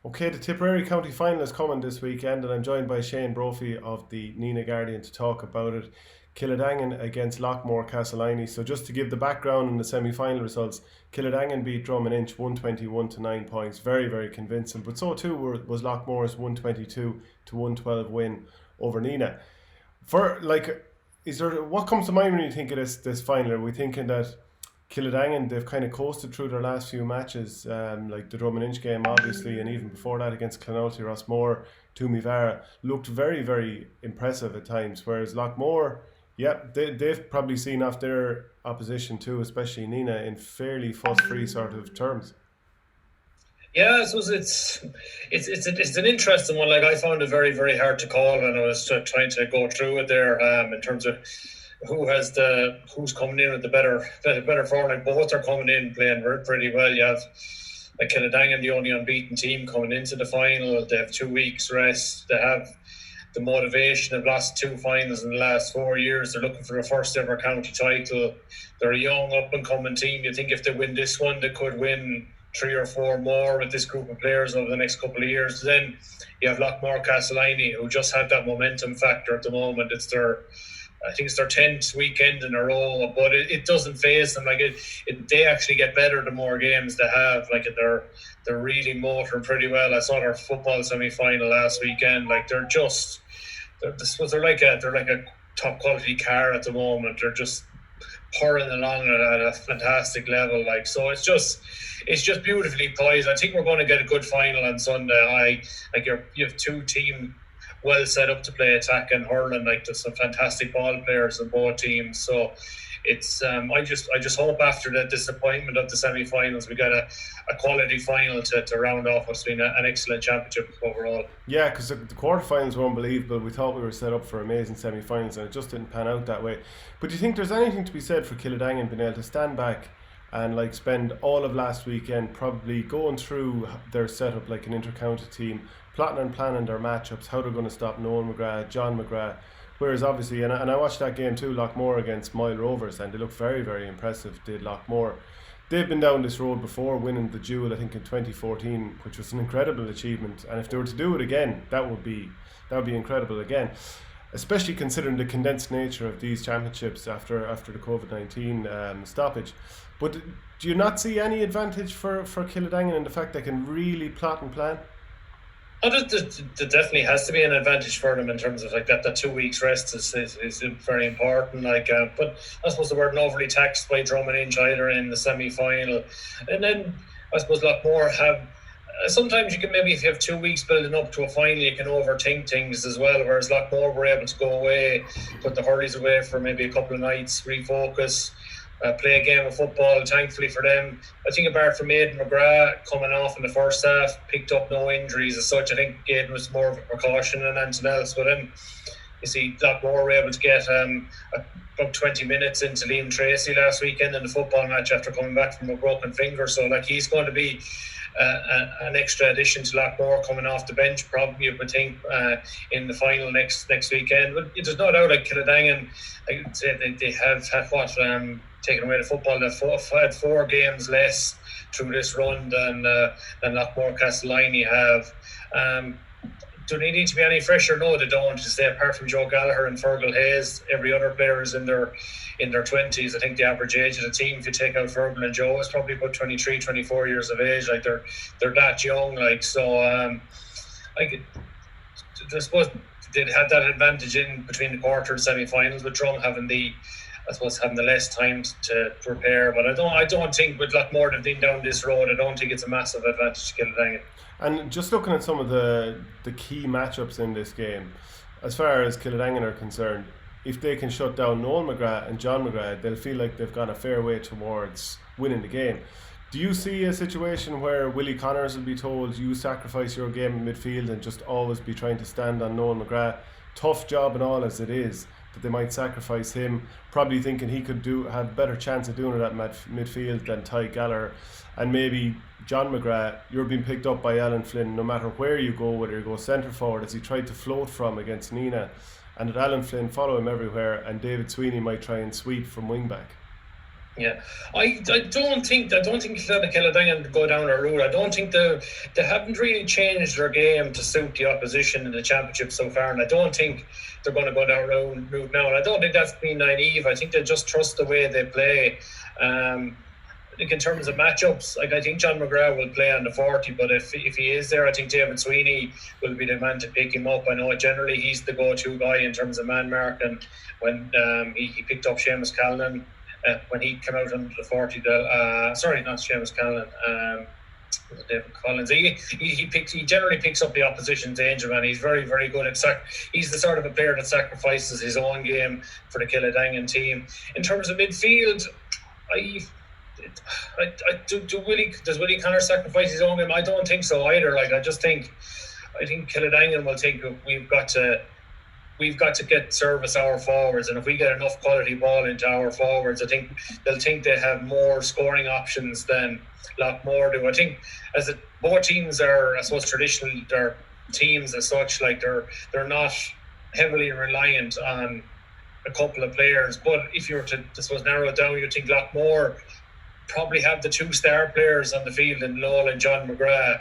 Okay, the Tipperary County Final is coming this weekend, and I'm joined by Shane Brophy of the Nenagh Guardian to talk about it. Kiladangan against Loughmore-Castleiney. So, just to give the background on the semi final results, Kiladangan beat Drum&Inch 121 to 9 points. Very, very convincing. But so too was Loughmore's 122 to 112 win over Nenagh. For like, is there what comes to mind when you think of this final? Are we thinking that Kiladangan, they've kind of coasted through their last few matches, like the Drum&Inch game, obviously, and even before that against Clonalty, Rossmore, Toomevara, looked very, very impressive at times. Whereas Loughmore, yeah, they've probably seen off their opposition too, especially Nenagh, in fairly fuss-free sort of terms. Yeah, I suppose it's an interesting one. Like I found it very very hard to call when I was trying to go through it there. In terms of who's coming in with the better form. Like both are coming in playing pretty well. You have like Kiladangan, the only unbeaten team coming into the final. They have 2 weeks rest. They have the motivation of lost two finals in the last 4 years. They're looking for their first ever county title. They're a young up and coming team. You think if they win this one, they could win three or four more with this group of players over the next couple of years. Then you have Loughmore-Castleiney, who just have that momentum factor at the moment. I think it's their 10th weekend in a row, but it doesn't phase them. Like they actually get better the more games they have. Like they're really motoring pretty well. I saw their football semi-final last weekend. Like they're like a top quality car at the moment. They're just pouring along at a fantastic level. Like so, it's just beautifully poised. I think we're going to get a good final on Sunday. You have two teams well set up to play attack and hurling. Like there's some fantastic ball players in both teams. So it's I just hope after the disappointment of the semi-finals we got a quality final to round off what's been an excellent championship overall. Yeah, because the quarterfinals were unbelievable. We thought we were set up for amazing semi-finals, and it just didn't pan out that way. But do you think there's anything to be said for Kiladangan being able to stand back and like spend all of last weekend probably going through their setup like an inter-county team, plotting and planning their matchups, how they're going to stop Noel McGrath, John McGrath. Whereas obviously, and I watched that game too, Loughmore against Moyle Rovers, and they looked very, very impressive, did Loughmore. They've been down this road before, winning the Jewel, I think, in 2014, which was an incredible achievement. And if they were to do it again, that would be incredible again, especially considering the condensed nature of these championships after the COVID-19 stoppage. But do you not see any advantage for Kiladangan in the fact they can really plot and plan? Oh, there definitely has to be an advantage for them in terms of like that 2 weeks rest is very important. Like, but I suppose they weren't overly taxed by Drum&Inch either in the semi final, and then I suppose Loughmore have. Sometimes you can maybe if you have 2 weeks building up to a final, you can overthink things as well. Whereas Loughmore were able to go away, put the hurleys away for maybe a couple of nights, refocus. Play a game of football, thankfully for them. I think apart from Aidan McGrath coming off in the first half, picked up no injuries as such. I think Aidan was more of a precaution than anything else. But then you see Loughmore were able to get about 20 minutes into Liam Tracy last weekend in the football match after coming back from a broken finger. So like he's going to be an extra addition to Loughmore coming off the bench, probably you would think in the final next weekend. But there's no doubt like Kiladangan, they have taken away the football. They've had 4 games less through this run than Loughmore-Castleiney have. Do they need to be any fresher? No, they don't. To say apart from Joe Gallagher and Fergal Hayes, every other player is in their 20s. I think the average age of the team, if you take out Fergal and Joe, is probably about 23, 24 years of age. Like they're that young. Like so, I suppose they had that advantage in between the quarter and semi-finals, with Drum having the less time to prepare. But I don't think with Loughmore they've been down this road, I don't think it's a massive advantage to Kiladangan. And just looking at some of the key matchups in this game, as far as Kiladangan are concerned, if they can shut down Noel McGrath and John McGrath, they'll feel like they've gone a fair way towards winning the game. Do you see a situation where Willie Connors will be told you sacrifice your game in midfield and just always be trying to stand on Noel McGrath? Tough job and all as it is, that they might sacrifice him, probably thinking he could have a better chance of doing it at midfield than Ty Gallagher. And maybe John McGrath, you're being picked up by Alan Flynn no matter where you go, whether you go centre forward as he tried to float from against Nenagh, and that Alan Flynn follow him everywhere, and David Sweeney might try and sweep from wing back. Yeah, I don't think Kiladangan go down a route. I don't think they haven't really changed their game to suit the opposition in the championship so far, and I don't think they're going to go down route now. And I don't think that's being naive. I think they just trust the way they play. I think in terms of matchups, like I think John McGrath will play on the 40, but if he is there, I think David Sweeney will be the man to pick him up. I know generally he's the go-to guy in terms of man mark, and when he picked up Seamus Callanan when he came out under the 40, sorry, not Seamus Callanan, David Collins. He generally picks up the opposition danger, man. He's very, very good at he's the sort of a player that sacrifices his own game for the Kiladangan team. In terms of midfield, does Willie Connor sacrifice his own game? I don't think so either. Like I think Kiladangan will think we've got to get service our forwards, and if we get enough quality ball into our forwards, I think they'll think they have more scoring options than Loughmore do. I think both teams are, I suppose, traditionally they're teams as such, like they're not heavily reliant on a couple of players. But if you were to, I suppose, narrow it down, you think Loughmore probably have the two star players on the field in Noel and John McGrath.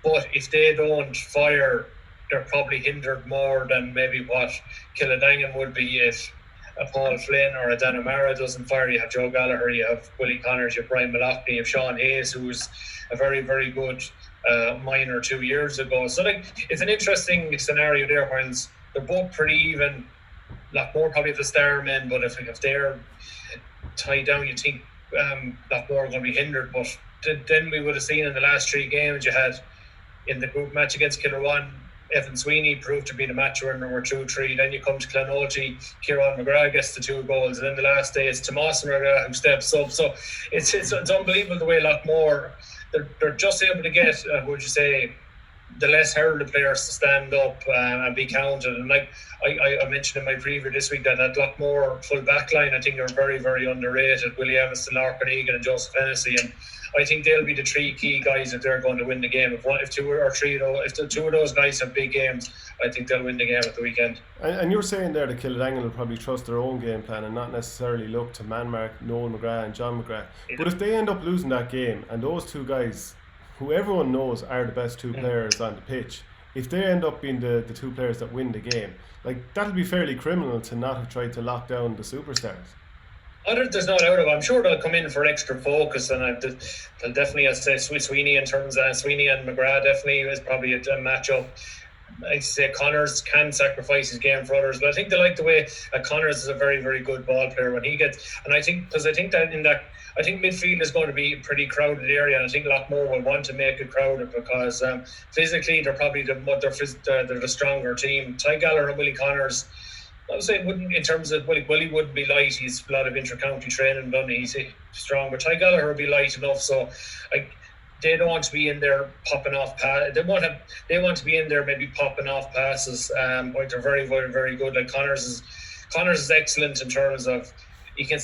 But if they don't fire, they're probably hindered more than maybe what Kiladangan would be if a Paul Flynn or a Dan O'Mara doesn't fire. You have Joe Gallagher, you have Willie Connors, you have Brian Malachny, you have Sean Hayes, who's a very, very good minor 2 years ago. So it's an interesting scenario there, whereas they're both pretty even. Loughmore probably the star men, but if they're tied down, you think Loughmore are going to be hindered. But then we would have seen in the last three games you had in the group match against Kilruane, Evan Sweeney proved to be the match winner, number 2-3. Then you come to Clonolty, Kieran McGrath gets the 2 goals, and then the last day it's Tomas McGrath who steps up. So it's unbelievable the way Loughmore they're just able to get would you say the less heralded players to stand up and be counted. And like I mentioned in my preview this week that Loughmore full back line, I think are very, very underrated. Willie Evanston, Larkin Egan and Joseph Hennessy, and I think they'll be the 3 key guys if they're going to win the game. If the 2 of those guys have big games, I think they'll win the game at the weekend. And you're saying there that Kiladangan will probably trust their own game plan and not necessarily look to man mark Noel McGrath and John McGrath. Yeah. But if they end up losing that game and those 2 guys, who everyone knows are the best 2 players on the pitch, if they end up being the 2 players that win the game, like that'll be fairly criminal to not have tried to lock down the superstars. There's no doubt of it. I'm sure they'll come in for extra focus, and they'll definitely, as I say, Sweeney in terms of Sweeney and McGrath definitely is probably a matchup. I'd say Connors can sacrifice his game for others, but I think they like the way Connors is a very, very good ball player when he gets, and I think midfield is going to be a pretty crowded area, and I think Loughmore will want to make it crowded because physically they're probably the stronger team. Ty Gallagher and Willie Connors, I would say wouldn't, in terms of Willie wouldn't be light. He's a lot of inter-county training done. He's strong, but Ty Gallagher will be light enough. So they don't want to be in there popping off They want to be in there maybe popping off passes. They're very, very, very good. Like Connors is excellent in terms of you can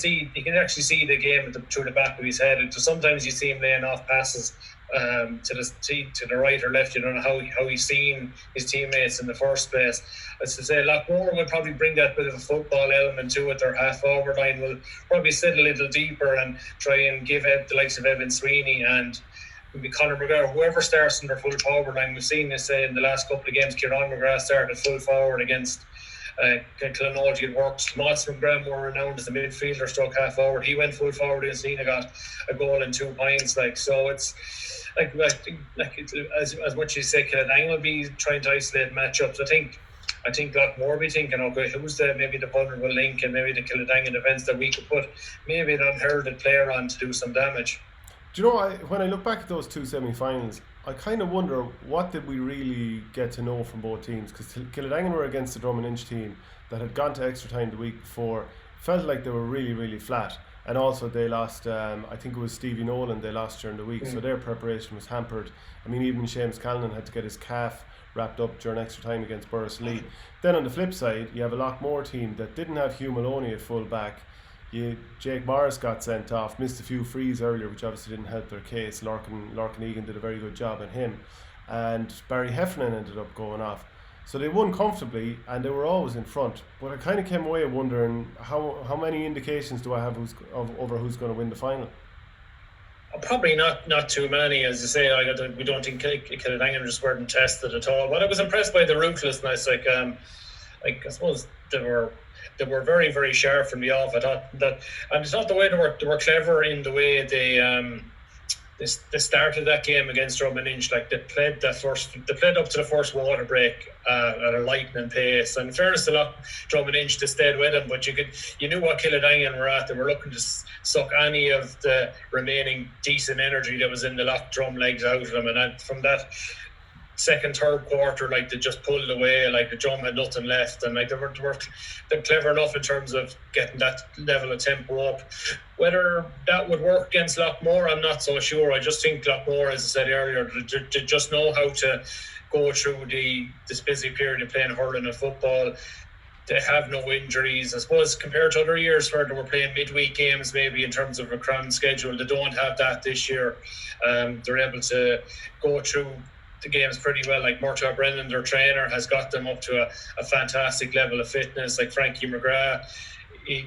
actually see the game through the back of his head. And sometimes you see him laying off passes to the right or left. You don't know how he's seen his teammates in the first place. As to say, Loughmore will probably bring that bit of a football element to it. Their half forward line will probably sit a little deeper and try and give the likes of Evan Sweeney and maybe Conor McGrath, whoever starts in their full forward line. We've seen this in the last couple of games. Kieran McGrath started full forward against Clonolty. It worked. Tomas McGrath, more renowned as a midfielder stroke half forward, he went full forward against Nenagh, got a goal and 2 points. So it's as much as you say Kiladangan will be trying to isolate matchups. I think Loughmore will be thinking, okay, who's maybe the vulnerable link and maybe the Kiladangan defence that we could put maybe an unheralded player on to do some damage. Do you know, when I look back at those 2 semi-finals, I kind of wonder what did we really get to know from both teams, because Kiladangan were against the Drum and Inch team that had gone to extra time the week before, felt like they were really, really flat, and also they lost, I think it was Stevie Nolan they lost during the week, so their preparation was hampered. I mean, even Seamus Callanan had to get his calf wrapped up during extra time against Borris-Lee. Then on the flip side, you have a Loughmore team that didn't have Hugh Maloney at full back. Jake Morris got sent off, missed a few frees earlier, which obviously didn't help their case. Larkin Egan did a very good job on him, and Barry Heffernan ended up going off. So they won comfortably and they were always in front. But I kind of came away wondering how many indications do I have over who's going to win the final? Probably not too many, as you say. We don't think Kiladangan just weren't tested at all. But I was impressed by the ruthlessness. I suppose they were very, very sharp from the off. I thought that, and it's not the way they were clever in the way they started that game against Drum and Inch. Like they played up to the first water break at a lightning pace. And in fairness to Drum and Inch, they stayed with them, but you knew what Kiladangan were at. They were looking to suck any of the remaining decent energy that was in the Loch Drum legs out of them. And from that second, third quarter, like they just pulled away, like the Drum had nothing left, and like they're clever enough in terms of getting that level of tempo up. Whether that would work against Loughmore, I'm not so sure. I just think Loughmore, as I said earlier, they just know how to go through this busy period of playing hurling and football. They have no injuries. I suppose compared to other years where they were playing midweek games, maybe in terms of a crammed schedule, they don't have that this year. They're able to go through the games pretty well. Like Murtagh Brennan, their trainer, has got them up to a fantastic level of fitness. Like Frankie McGrath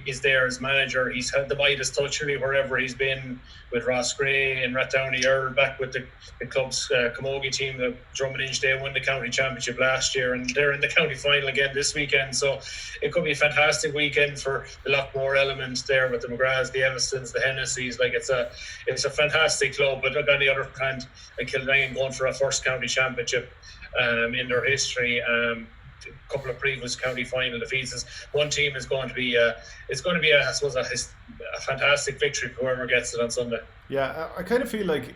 is there as manager. He's had the Midas touch really wherever he's been, with Ross Gray and Rathdowney Earl back with the club's camogie team. The Drum and Inch, they won the county championship last year and they're in the county final again this weekend, so it could be a fantastic weekend for the Loughmore element there with the McGraths, the Evastons, the Hennessy's. Like it's a fantastic club. But look, on the other hand, like Kiladangan going for a first county championship in their history. A couple of previous county final defeats. One team is going to be I suppose a fantastic victory for whoever gets it on Sunday. Yeah, I kind of feel like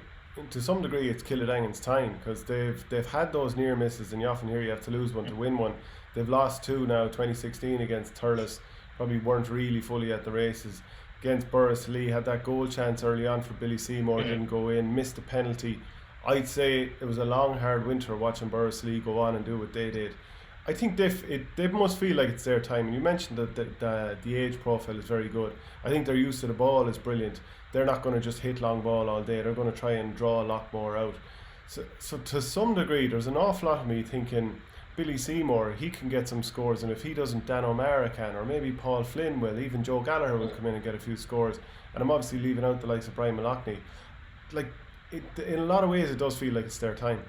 to some degree it's Kiladangan's time, because they've had those near misses, and you often hear you have to lose one to win one. They've lost two now. 2016 against Thurles, probably weren't really fully at the races. Against Borris-Lee, had that goal chance early on for Billy Seymour, didn't go in, missed the penalty. I'd say it was a long hard winter watching Borris-Lee go on and do what they did. I think they must feel like it's their time. And you mentioned that the age profile is very good. I think their use of the ball is brilliant. They're not going to just hit long ball all day. They're going to try and draw a lot more out. So to some degree, there's an awful lot of me thinking Billy Seymour, he can get some scores, and if he doesn't, Dan O'Mara can, or maybe Paul Flynn will, even Joe Gallagher will come in and get a few scores. And I'm obviously leaving out the likes of Brian Mallochny. Like, in a lot of ways, it does feel like it's their time.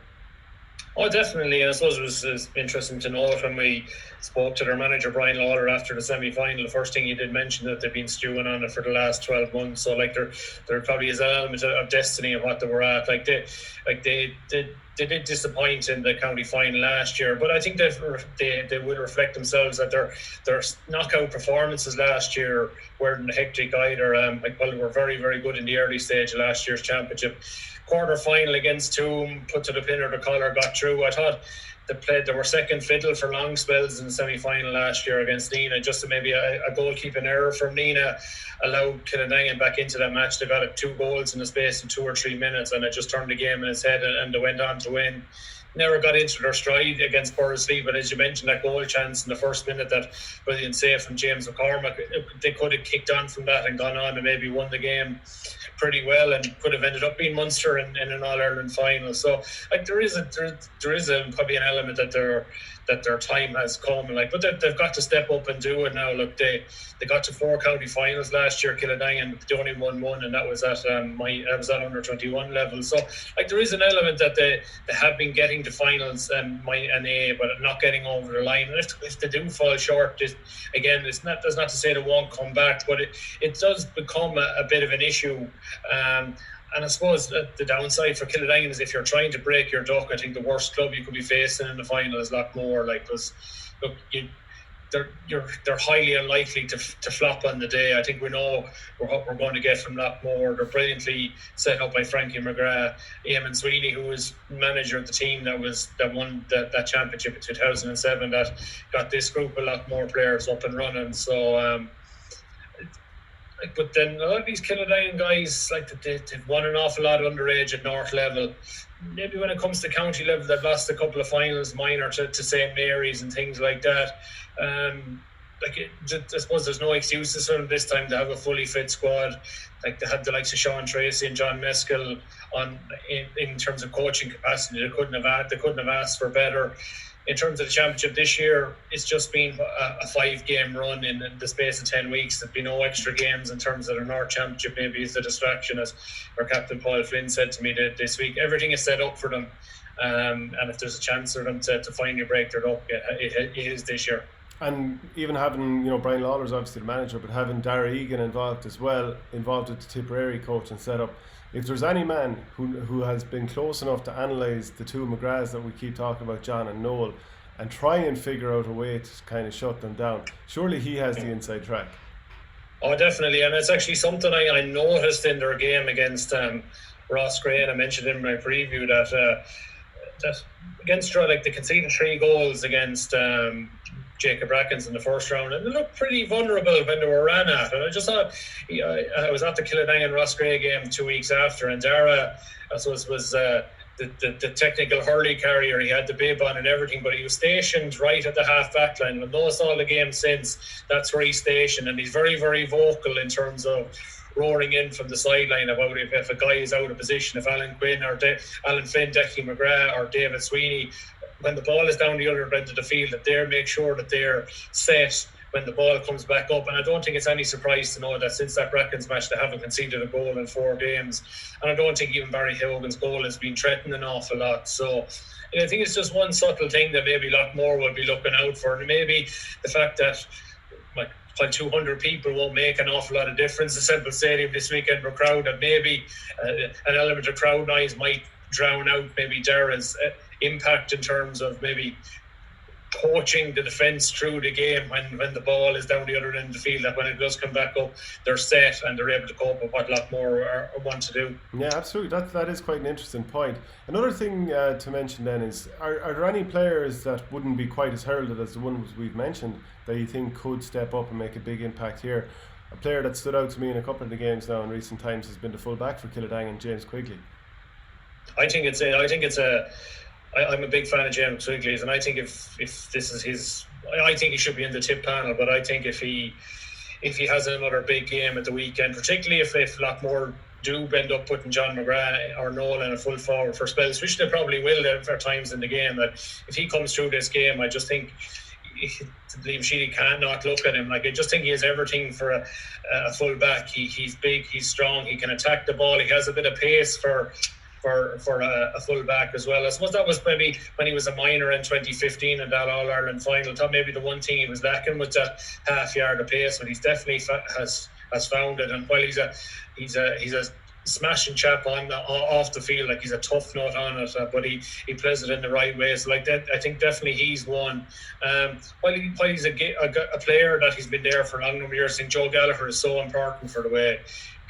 Oh, definitely. I suppose it was interesting to note when we spoke to their manager, Brian Lawler, after the semi-final. The first thing he did mention that they've been stewing on it for the last 12 months. So, like, there probably is an element of destiny of what they were at. They did disappoint in the county final last year, but I think they will reflect themselves that their knockout performances last year weren't hectic either. They were very, very good in the early stage of last year's championship. Quarter final against Toom, put to the pin or the collar, got through. I thought they were second fiddle for long spells in the semi-final last year against Nenagh. Just maybe a goalkeeping error from Nenagh allowed Kiladangan back into that match. They got 2 goals in the space of 2 or 3 minutes, and it just turned the game in its head, and they went on to win. Never got into their stride against Borris-Lee, but as you mentioned, that goal chance in the first minute, that brilliant save from James McCormack, they could have kicked on from that and gone on and maybe won the game pretty well, and could have ended up being Munster in an All-Ireland final. So, like, there is probably an element that their time has come, but they've got to step up and do it now. Look, they got to 4 county finals last year. Kiladangan, they only won 1, and that was at under 21 level. So, like, there is an element that they have been getting to finals and but not getting over the line. And if they do fall short, that's not to say they won't come back, but it does become a bit of an issue. And I suppose the downside for Kiladangan is if you're trying to break your duck, I think the worst club you could be facing in the final is Loughmore. They're highly unlikely to flop on the day. I think we know what we're going to get from Loughmore. They're brilliantly set up by Frankie McGrath. Eamon Sweeney, who was manager of the team that won that championship in 2007, that got this group of Loughmore players up and running. So. But then a lot of these Kiladangan guys, they've won an awful lot underage at North level. Maybe when it comes to county level, they've lost a couple of finals minor to St. Mary's and things like that. I suppose there's no excuses for them this time to have a fully fit squad. Like, they had the likes of Sean Tracy and John Meskel in terms of coaching capacity. They couldn't have asked for better. in terms of the championship this year, it's just been a 5-game run in the space of 10 weeks. There've been no extra games in terms of the North Championship. Maybe it's a distraction, as our captain Paul Flynn said to me this week. Everything is set up for them, and if there's a chance for them to finally break their luck, it is this year. And even having, Brian Lawler's obviously the manager, but having Dara Egan involved as well, involved with the Tipperary coach and setup. If there's any man who has been close enough to analyse the two McGraths that we keep talking about, John and Noel, and try and figure out a way to kind of shut them down, surely he has the inside track. Oh, definitely, and it's actually something I noticed in their game against Ross Gray, and I mentioned in my preview that against they conceded 3 goals against Jacob Rackens in the first round, and they looked pretty vulnerable when they were ran at. And I just thought, I was at the Kiladangan Ross Gray game 2 weeks after, and Dara, I suppose, was the technical hurley carrier. He had the bib on and everything, but he was stationed right at the half back line. I've noticed all the game since, that's where he's stationed, and he's very, very vocal in terms of roaring in from the sideline about if a guy is out of position, if Alan Quinn or Alan Flynn, Declan McGrath or David Sweeney, when the ball is down the other end of the field, that they make sure that they're set when the ball comes back up. And I don't think it's any surprise to know that since that Brackens match, they haven't conceded a goal in 4 games. And I don't think even Barry Hogan's goal has been threatened an awful lot. So I think it's just one subtle thing that maybe Loughmore will be looking out for. And maybe the fact that while 200 people won't make an awful lot of difference, the Semple Stadium this weekend for crowd, that maybe an element of crowd noise might drown out maybe Dara's impact in terms of maybe coaching the defence through the game when the ball is down the other end of the field, that when it does come back up, they're set and they're able to cope with what Loughmore want to do. Yeah, absolutely. That is quite an interesting point. Another thing to mention then is, are there any players that wouldn't be quite as heralded as the ones we've mentioned that you think could step up and make a big impact here? A player that stood out to me in a couple of the games now in recent times has been the full back for Kiladangan, James Quigley. I'm a big fan of James Quigley's, and I think if this is his, I think he should be in the tip panel. But I think if he has another big game at the weekend, particularly if Loughmore do end up putting John McGrath or Noel in a full forward for spells, which they probably will for times in the game, that if he comes through this game, I just think Liam Sheedy can't not look at him. I just think he has everything for a full back. He's big, he's strong, he can attack the ball, he has a bit of pace for a full back as well. I suppose that was maybe when he was a minor in 2015 in that All-Ireland final. I thought maybe the one thing he was lacking was that half yard of pace, but he's definitely has found it. And while he's a smashing chap off the field, like he's a tough nut on it, but he plays it in the right way. So like that, I think definitely he's one. While he's a player that he's been there for a long number of years, I think Joe Gallagher is so important for the way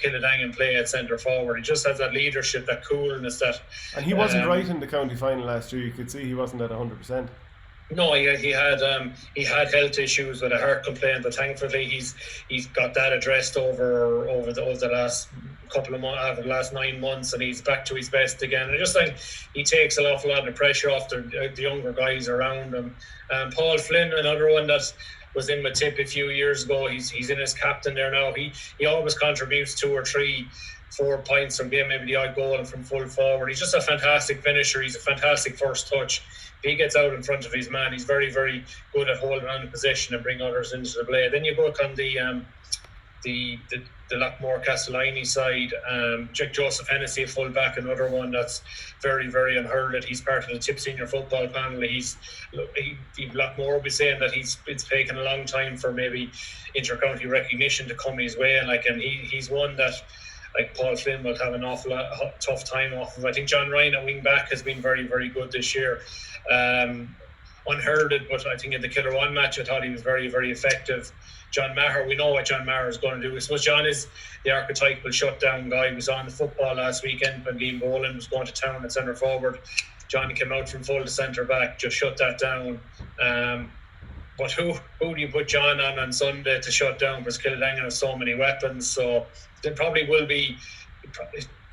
Kiladangan play at centre forward. He just has that leadership, that coolness. And he wasn't right in the county final last year. You could see he wasn't at 100%. No, he had health issues with a heart complaint, but thankfully he's got that addressed over the last couple of months, the last 9 months, and he's back to his best again. And I just think he takes an awful lot of pressure off the younger guys around him. Paul Flynn, another one that was in with Tip a few years ago. He's in as captain there now. He always contributes 2 or 3, 4 points from game, maybe the odd goal from full forward. He's just a fantastic finisher. He's a fantastic first touch. If he gets out in front of his man, he's very, very good at holding on to possession and bring others into the play. Then you go on the Loughmore-Castleiney side. Joseph Hennessy, a full back, another one that's very, very unheralded. He's part of the Tip senior football panel. Loughmore will be saying that it's taken a long time for maybe inter-county recognition to come his way, and he's one that, like Paul Flynn, will have an awful lot tough time off of. I think John Riain at wing back has been very, very good this year. Unheralded, but I think in the Killer One match I thought he was very, very effective. John Maher, we know what John Maher is going to do. I suppose John is the archetypal shutdown guy. He was on the football last weekend when Liam Boland was going to town at centre forward. John came out from full to centre back, just shut that down. But who do you put John on Sunday to shut down? Because Kiladangan has so many weapons, so there probably will be.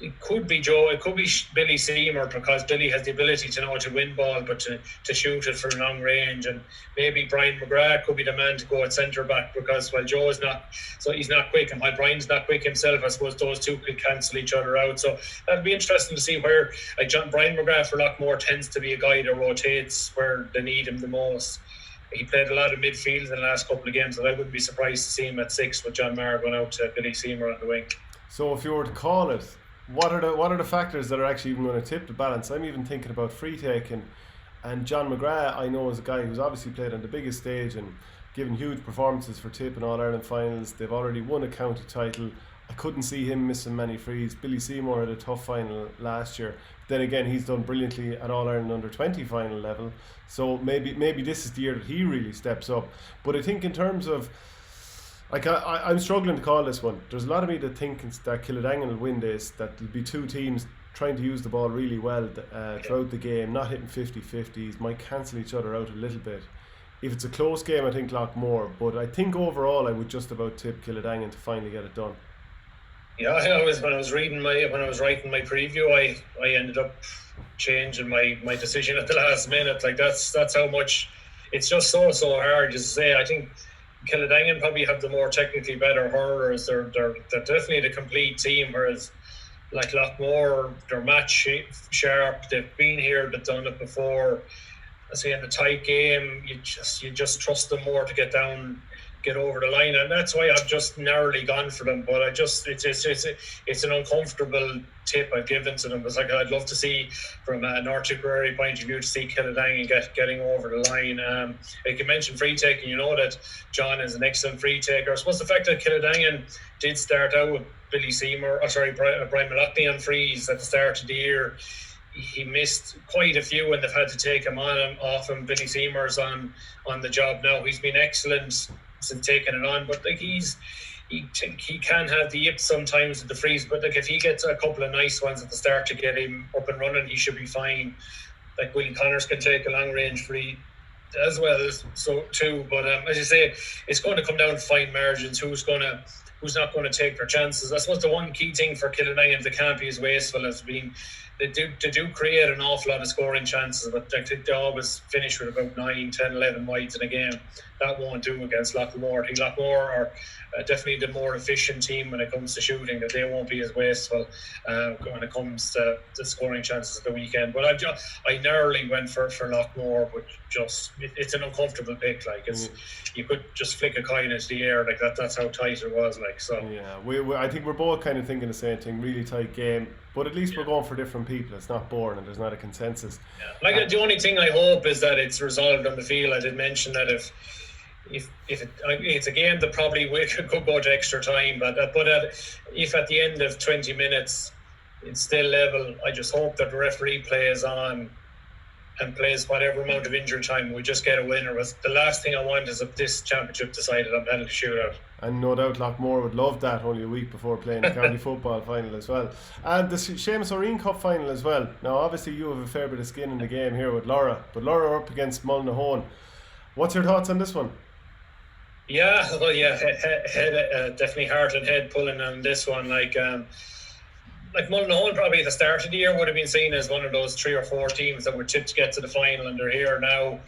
it could be Joe, it could be Billy Seymour, because Billy has the ability to win ball, but to shoot it from long range. And maybe Brian McGrath could be the man to go at centre back, because while Joe is not, so he's not quick, and while Brian's not quick himself, I suppose those two could cancel each other out. So that'd be interesting to see where, like, Brian McGrath for Loughmore tends to be a guy that rotates where they need him the most. He played a lot of midfield in the last couple of games, and I wouldn't be surprised to see him at 6 with John Maher going out to Billy Seymour on the wing. So if you were to call it, what are the factors that are actually even going to tip the balance? I'm even thinking about free taking, and John McGrath I know is a guy who's obviously played on the biggest stage and given huge performances for Tip in All-Ireland finals. They've already won a county title. I couldn't see him missing many frees. Billy Seymour had a tough final last year. Then again, he's done brilliantly at All-Ireland under-20 final level. So maybe this is the year that he really steps up. But I think in terms of, like, I'm struggling to call this one. There's a lot of me that think that Kiladangan will win this, that there'll be two teams trying to use the ball really well throughout the game, not hitting 50-50s, might cancel each other out a little bit. If it's a close game, I think Loughmore, but I think overall I would just about tip Kiladangan to finally get it done. Yeah, when I was writing my preview, I ended up changing my decision at the last minute. Like, that's how much it's just so hard to say. I think Kiladangan probably have the more technically better hurlers. They're definitely the complete team, whereas like Loughmore, they're match sharp. They've been here, they've done it before. I say in the tight game, you just trust them more to get over the line, and that's why I've just narrowly gone for them. But it's an uncomfortable tip I've given to them. Because, like, I'd love to see, from an North Tipperary point of view, to see Kiladangan getting over the line. Like you mentioned free taking, you know that John is an excellent free taker. I suppose the fact that Kiladangan did start out with Billy Seymour, Brian Mullinahone on frees at the start of the year. He missed quite a few, and they've had to take him off him. Billy Seymour's on the job now. He's been excellent since taking it on, but like he can have the yips sometimes at the frees, but like if he gets a couple of nice ones at the start to get him up and running, he should be fine. Like Willie Connors can take a long range free as well, so too. But as you say, it's going to come down to fine margins. Who's not going to take their chances? I suppose the one key thing for Kiladangan, they can't be as wasteful as being. They do create an awful lot of scoring chances, but they always finish with about 9, 10, 11 wides in a game. That won't do against Loughmore. I think Loughmore are definitely the more efficient team when it comes to shooting, that they won't be as wasteful when it comes to the scoring chances at the weekend. But I narrowly went for Loughmore, but it's an uncomfortable pick. Like, you could just flick a coin into the air like that. That's how tight it was. Like, so yeah, I think we're both kind of thinking the same thing. Really tight game, but at least we're going for different people. It's not boring, and there's not a consensus. Yeah. Like, the only thing I hope is that it's resolved on the field. I did mention that if it's a game that probably could go to extra time, but if at the end of 20 minutes it's still level, I just hope that the referee plays on and plays whatever amount of injury time. We just get a winner. The last thing I want is if this championship decided on penalty shootout. And no doubt Loughmore would love that, only a week before playing the county football final as well. And the Seamus Riain Cup final as well. Now, obviously you have a fair bit of skin in the game here with Lorrha, but Lorrha are up against Mullinahone. What's your thoughts on this one? Yeah, well, head, definitely heart and head pulling on this one. Like Mullinahone probably at the start of the year would have been seen as one of those 3 or 4 teams that were tipped to get to the final, and they're here now.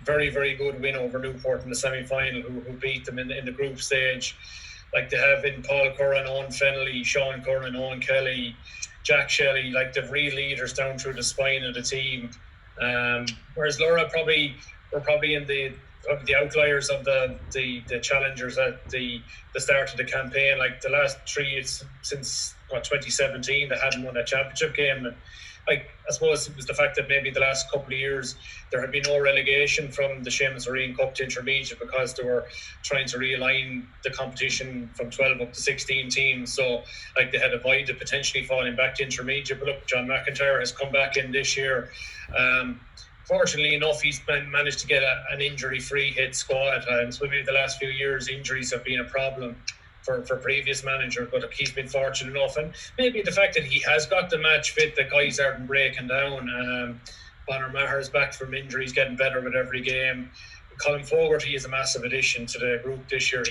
Very, very good win over Newport in the semi-final, who beat them in the group stage. Like, they have in Paul Curran, Owen Fennelly, Sean Curran, Owen Kelly, Jack Shelley. Like, they've real leaders down through the spine of the team. Whereas Lorrha were probably in the outliers of the challengers at the start of the campaign. Like, the last 3 since 2017, they hadn't won a championship game. And like, I suppose it was the fact that maybe the last couple of years there had been no relegation from the Seamus Riain Cup to intermediate, because they were trying to realign the competition from 12 up to 16 teams. So like, they had avoided potentially falling back to intermediate. But look, John McIntyre has come back in this year. Fortunately enough, he's managed to get an injury-free hit squad. And so maybe the last few years injuries have been a problem for previous managers, but he's been fortunate enough. And maybe the fact that he has got the match fit, the guys aren't breaking down. Bonner Maher's back from injuries, getting better with every game. Colin Fogarty is a massive addition to the group this year.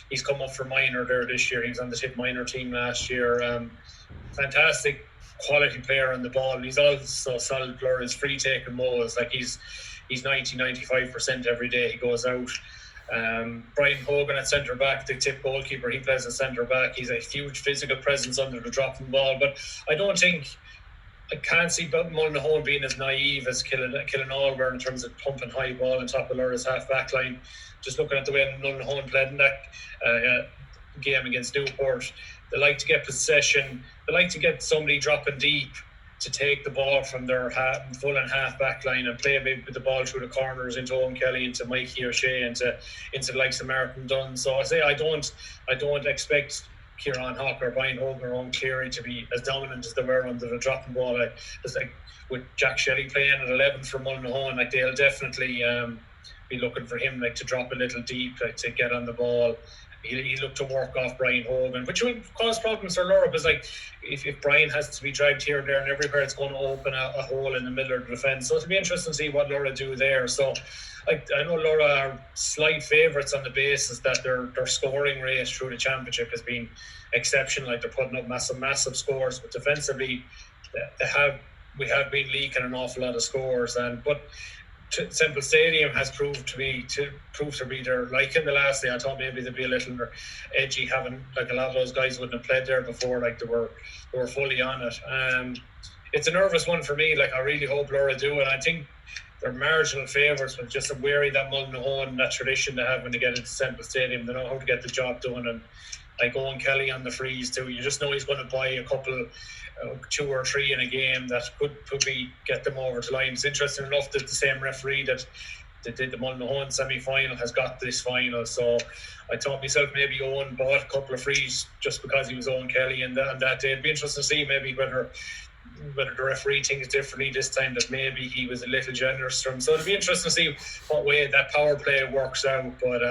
He's come up for minor there this year. He was on the Tip minor team last year. fantastic quality player on the ball. He's also solid player. His free taking moves, like he's 90-95% every day he goes out. Brian Hogan at centre back, the tip goalkeeper, he plays at centre back. He's a huge physical presence under the dropping ball, but I can't see Mullinahone being as naive as Killinall were in terms of pumping high ball on top of Lorra's half back line. Just looking at the way Mullinahone played in that game against Newport, they like to get possession, they like to get somebody dropping deep to take the ball from their full and half back line and play a bit with the ball through the corners into Owen Kelly, into Mikey O'Shea, into the likes of Martin Dunn. So I say I don't expect Kieran Hawke or Brian Hogan or Owen Cleary to be as dominant as they were under the dropping ball. It's like with Jack Shelley playing at 11 for Mullinahone, like they'll definitely be looking for him like to drop a little deep, like to get on the ball. He looked to work off Brian Hogan, which would cause problems for Lorrha, because like if Brian has to be dragged here, there and everywhere, it's going to open a hole in the middle of the defence. So it'll be interesting to see what Lorrha do there. So I know Lorrha are slight favourites on the basis that their scoring rate through the championship has been exceptional. Like they're putting up massive scores, but defensively we have been leaking an awful lot of scores. But Semple Stadium has proved to be there. Like in the last day, I thought maybe they'd be a little more edgy, having like a lot of those guys wouldn't have played there before. Like they were fully on it. It's a nervous one for me. Like I really hope Lorrha do, and I think they're marginal favourites, but just I'm wary that Mullinahone, that tradition they have when they get into Semple Stadium, they know how to get the job done. And like Owen Kelly on the freeze too, you just know he's going to buy a couple, 2 or 3 in a game that could be get them over the line. It's interesting enough that the same referee that did the Mullinahone semi-final has got this final. So I thought myself maybe Owen bought a couple of frees just because he was Owen Kelly and that day. It'd be interesting to see maybe whether the referee thinks differently this time, that maybe he was a little generous to him. So it'll be interesting to see what way that power play works out. But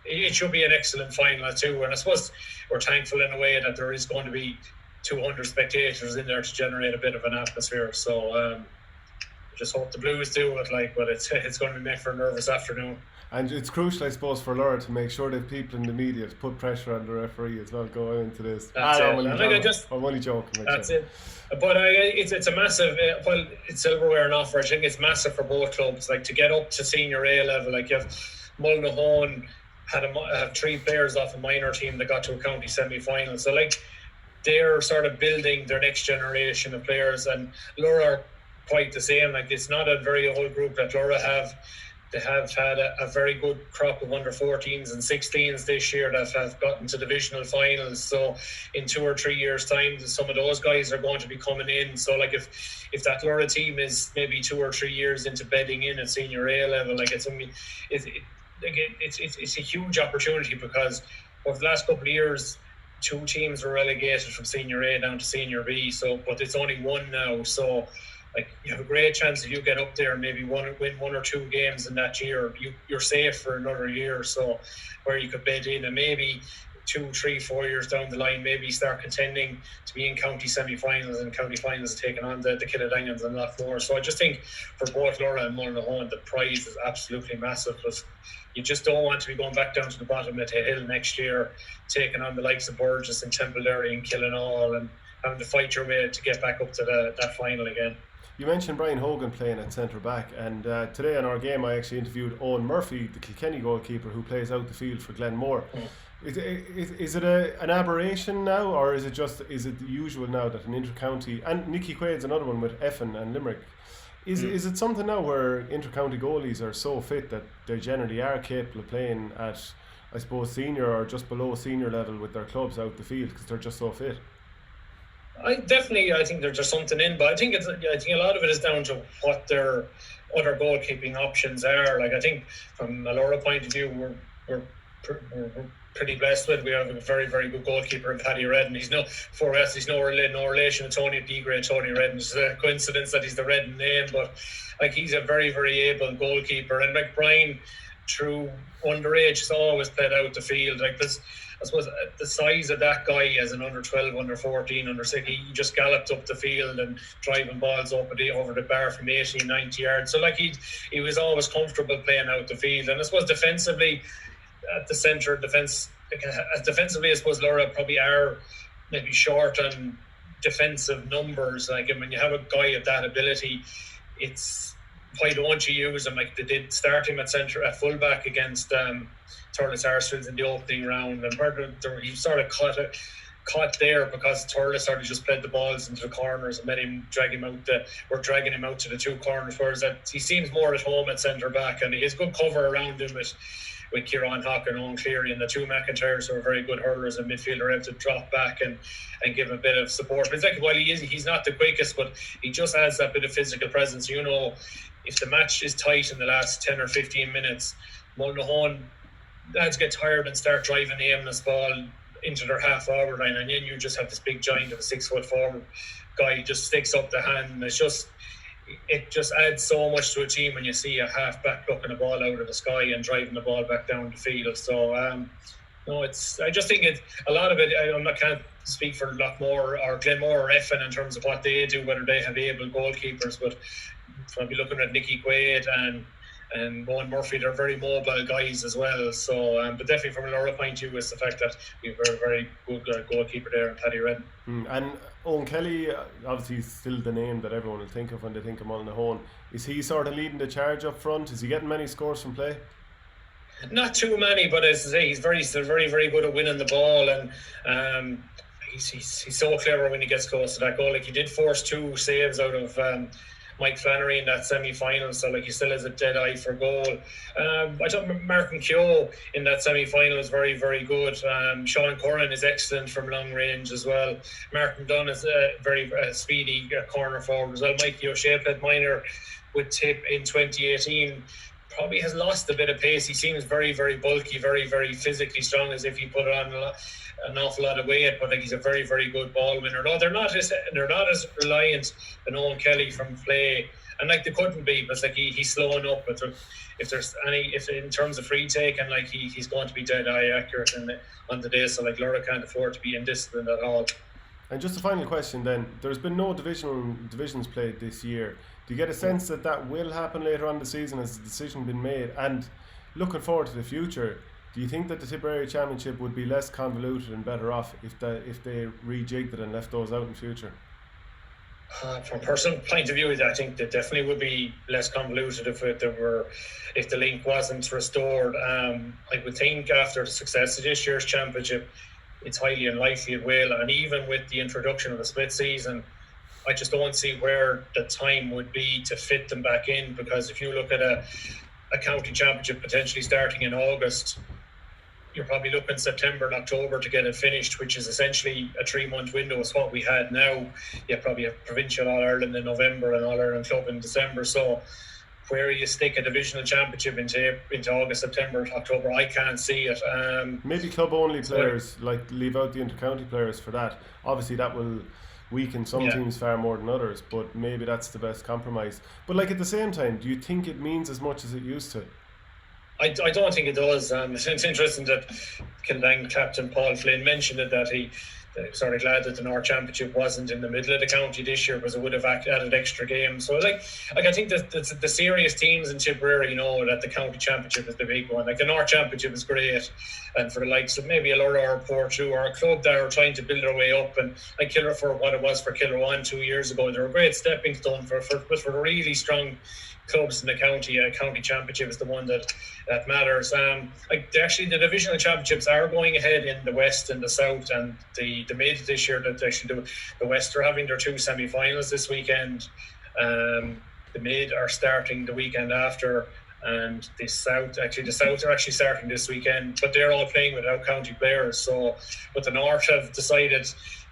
it should be an excellent final too. And I suppose we're thankful in a way that there is going to be 200 spectators in there to generate a bit of an atmosphere. So just hope the Blues do it, but it's going to be made for a nervous afternoon. And it's crucial, I suppose, for Lorrha to make sure that people in the media to put pressure on the referee as well going into this. I'm only joking. That's it. But it's a massive, it's silverware and offer. I think it's massive for both clubs. Like to get up to senior A level, like you have Mullinahone have 3 players off a minor team that got to a county semi-final. So like they're sort of building their next generation of players, and Lorrha are quite the same. Like it's not a very old group that Lorrha have. They have had a very good crop of under 14s and 16s this year that have gotten to divisional finals. So in 2 or 3 years' time, some of those guys are going to be coming in. So like if that Lorrha team is maybe 2 or 3 years into bedding in at senior A level, like it's a huge opportunity, because over the last couple of years, 2 teams were relegated from senior A down to senior B. So, but it's only 1 now. So like you have a great chance if you get up there and maybe win 1 or 2 games in that year, you're safe for another year. So where you could bed in, and maybe 2, 3, 4 years down the line, maybe start contending to be in county semi-finals and county finals, taking on the Kiladangans and Loughmore. So I just think for both Lorrha and Mullinahone, the prize is absolutely massive. But you just don't want to be going back down to the bottom of the hill next year, taking on the likes of Burgess and Templederry and Killinall, and having to fight your way to get back up to that final again. You mentioned Brian Hogan playing at centre back, and today in our game I actually interviewed Owen Murphy, the Kilkenny goalkeeper who plays out the field for Glenmore. Is it an aberration now, or is it the usual now that an inter-county, and Nicky Quaid's another one with Effin and Limerick, is it something now where inter-county goalies are so fit that they generally are capable of playing at, I suppose, senior or just below senior level with their clubs out the field because they're just so fit? I think there's something in, but I think a lot of it is down to what their other goalkeeping options are. Like I think from a Lorrha point of view, we're pretty blessed with. We have a very, very good goalkeeper in Paddy Redden. He's no relation to Tony D-grade Tony Redden. It's a coincidence that he's the Redden name, but like he's a very, very able goalkeeper. And like Brian, through underage, has always played out the field. Like this, I suppose the size of that guy as an under 12, under 14, under 16, he just galloped up the field and driving balls over the bar from 80, 90 yards. So like he was always comfortable playing out the field. And I suppose defensively, at the centre defence, defensively, I suppose Lorrha probably are maybe short on defensive numbers. Like, and when you have a guy of that ability, it's why don't you use him? Like they did start him at fullback against Thurles Arsefields in the opening round, and where he sort of caught there because Thurles sort of just played the balls into the corners and made him dragging him out to the two corners, whereas that he seems more at home at centre back, and he has good cover around him with Kieran Hawke and Owen Cleary, and the two McIntyres who are very good hurlers and midfielder able to drop back and give a bit of support. But it's like, while he's not the quickest, but he just adds that bit of physical presence. You know, if the match is tight in the last 10 or 15 minutes, Mullinahone lads get tired and start driving the aimless ball into their half-hour line, and then you just have this big giant of a 6'4" guy just sticks up the hand, and it just adds so much to a team when you see a half-back plucking a ball out of the sky and driving the ball back down the field. So I just think a lot of it. I can't speak for Loughmore or Glenmore or Effin in terms of what they do, whether they have able goalkeepers, but I'll be looking at Nicky Quaid and Owen Murphy, they're very mobile guys as well. So, but definitely from a Lorrha point of view is the fact that we have a very good goalkeeper there in Paddy Redden. And Owen Kelly, obviously still the name that everyone will think of when they think of Mullinahone. Is he sort of leading the charge up front? Is he getting many scores from play? Not too many, but as I say, he's still very, very good at winning the ball, and he's so clever when he gets close to that goal. Like, he did force 2 saves out of Mike Flannery in that semi-final, so like he still has a dead eye for goal. I thought Martin Keogh in that semi-final was very, very good. Sean Curran is excellent from long range as well. Martin Dunn is a very speedy corner forward as well. Mikey O'Shea played minor with Tip in 2018. Probably has lost a bit of pace. He seems very, very bulky, very, very physically strong, as if he put on an awful lot of weight, but like he's a very, very good ball winner. No, they're not as reliant on Owen Kelly from play, and like they couldn't be, but like he's slowing up. But if in terms of free take, and like he's going to be dead eye accurate on the day, so like Lorrha can't afford to be indisciplined at all. And just a final question then, there's been no divisions played this year. Do you get a sense that will happen later on the season? Has the decision been made? And looking forward to the future, do you think that the Tipperary Championship would be less convoluted and better off if they rejigged it and left those out in future? From a personal point of view, I think that definitely would be less convoluted if the link wasn't restored. I would think after the success of this year's championship, it's highly unlikely it will. And even with the introduction of a split season, I just don't see where the time would be to fit them back in, because if you look at a county championship potentially starting in August, you're probably looking September and October to get it finished, which is essentially a 3-month window is what we had now. You probably have provincial All-Ireland in November and All-Ireland Club in December. So where you stick a divisional championship into August, September, October, I can't see it. Maybe club-only players, like leave out the inter-county players for that. Obviously that will weaken some teams far more than others, but maybe that's the best compromise. But like at the same time, do you think it means as much as it used to? I don't think it does. It's interesting that Kiladangan captain Paul Flynn mentioned it, that he sort of glad that the North Championship wasn't in the middle of the county this year, because it would have added extra games. So like I think that the serious teams in Tipperary know that the county championship is the big one. Like the North Championship is great, and for the likes of maybe a Lorrha or Portrush or a club that are trying to build their way up, and like Killer, for what it was for Killer 2 years ago, they're a great stepping stone for the really strong clubs in the county. County championship is the one that matters. The divisional championships are going ahead in the west and the south, and the mid this year that actually do the west are having their 2 semi-finals this weekend. The mid are starting the weekend after, and the south are actually starting this weekend, but they're all playing without county players. So but the North have decided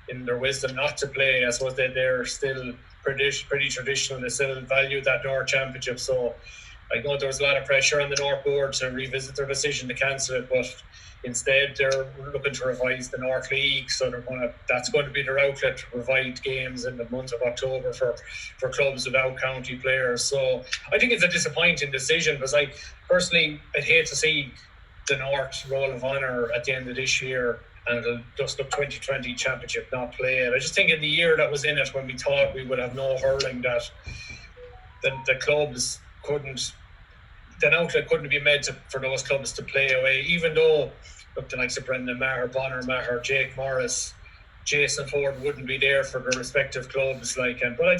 in their wisdom not to play. I suppose they're still pretty traditional. They still value that North Championship. So I know there was a lot of pressure on the North Board to revisit their decision to cancel it, but instead they're looking to revise the North League. So that's going to be their outlet to provide games in the month of October for clubs without county players. So I think it's a disappointing decision, because I personally, I'd hate to see the North Roll of Honour at the end of this year and it'll just look 2020 championship not played. I just think in the year that was in it, when we thought we would have no hurling, that the clubs couldn't, the outlet couldn't be made for those clubs to play away, even though look, the likes of Brendan Maher, Bonner Maher, Jake Morris, Jason Ford wouldn't be there for the respective clubs. But I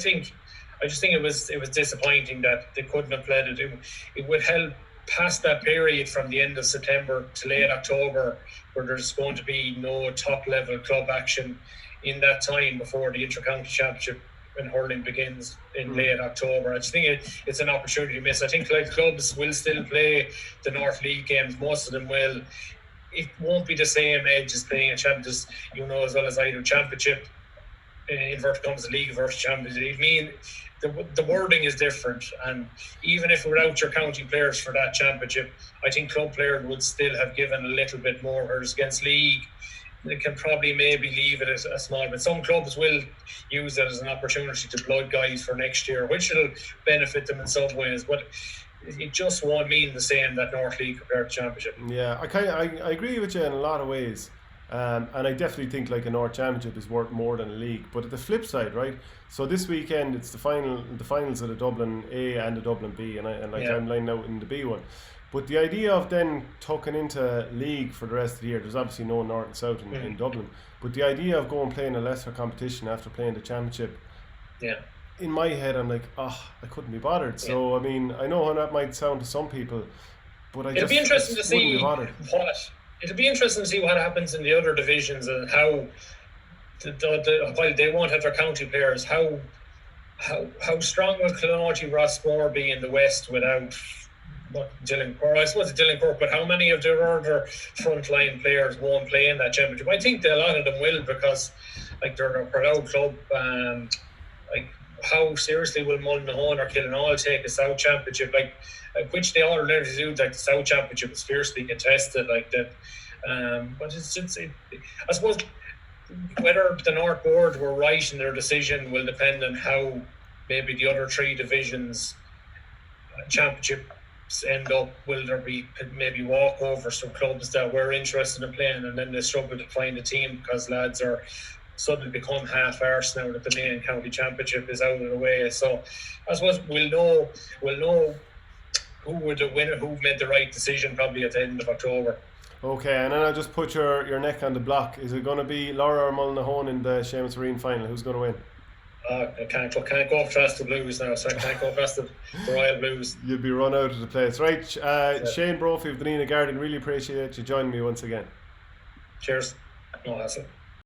just think it was disappointing that they couldn't have played it. It would help past that period from the end of September to late October, where there's going to be no top level club action in that time before the Inter-County Championship in hurling begins in late October. I just think it's an opportunity missed. I think clubs will still play the North League games. Most of them will. It won't be the same edge as playing a championship, as well as I do, championship, inverted commas, league versus championship. I mean, the wording is different, and even if without your county players for that championship, I think club players would still have given a little bit more. Whereas against league, they can probably maybe leave it as a small bit. Some clubs will use it as an opportunity to blood guys for next year, which will benefit them in some ways, but it just won't mean the same that North League compared to Championship. Yeah, I agree with you in a lot of ways, and I definitely think like a North Championship is worth more than a league. But at the flip side, right? So this weekend it's the finals of the Dublin A and the Dublin B, and I'm lining out in the B one. But the idea of then tucking into league for the rest of the year, there's obviously no North and South in Dublin, but the idea of going playing a lesser competition after playing the Championship, in my head I'm like, I couldn't be bothered. So I mean, I know how that might sound to some people, but it'll be interesting to see what happens in the other divisions, and how while they won't have their county players, how strong will Clonarty Rossmore be in the West without Dylan Cork? I suppose Dylan Cork, but how many of their other frontline players won't play in that championship? I think that a lot of them will, because they're a proud club. How seriously will Mullinahone or Kiladangan take a South Championship, which they all learn to do? The South Championship is fiercely contested, that. But I suppose whether the North Board were right in their decision will depend on how maybe the other three divisions championships end up. Will there be maybe walkovers from clubs that were interested in playing, and then they struggle to find a team because lads are suddenly become half-arsed now that the main county championship is out of the way? So I suppose we'll know who would the winner, who made the right decision, probably at the end of October. Okay, and then I'll just put your neck on the block. Is it going to be Lorrha or Mullinahone in the Seamus Riain final? Who's going to win? I can't go past the Blues now, so I can't go past the Royal Blues. You'll be run out of the place. Right, Shane Brophy of the Nenagh Guardian, really appreciate you joining me once again. Cheers. No hassle.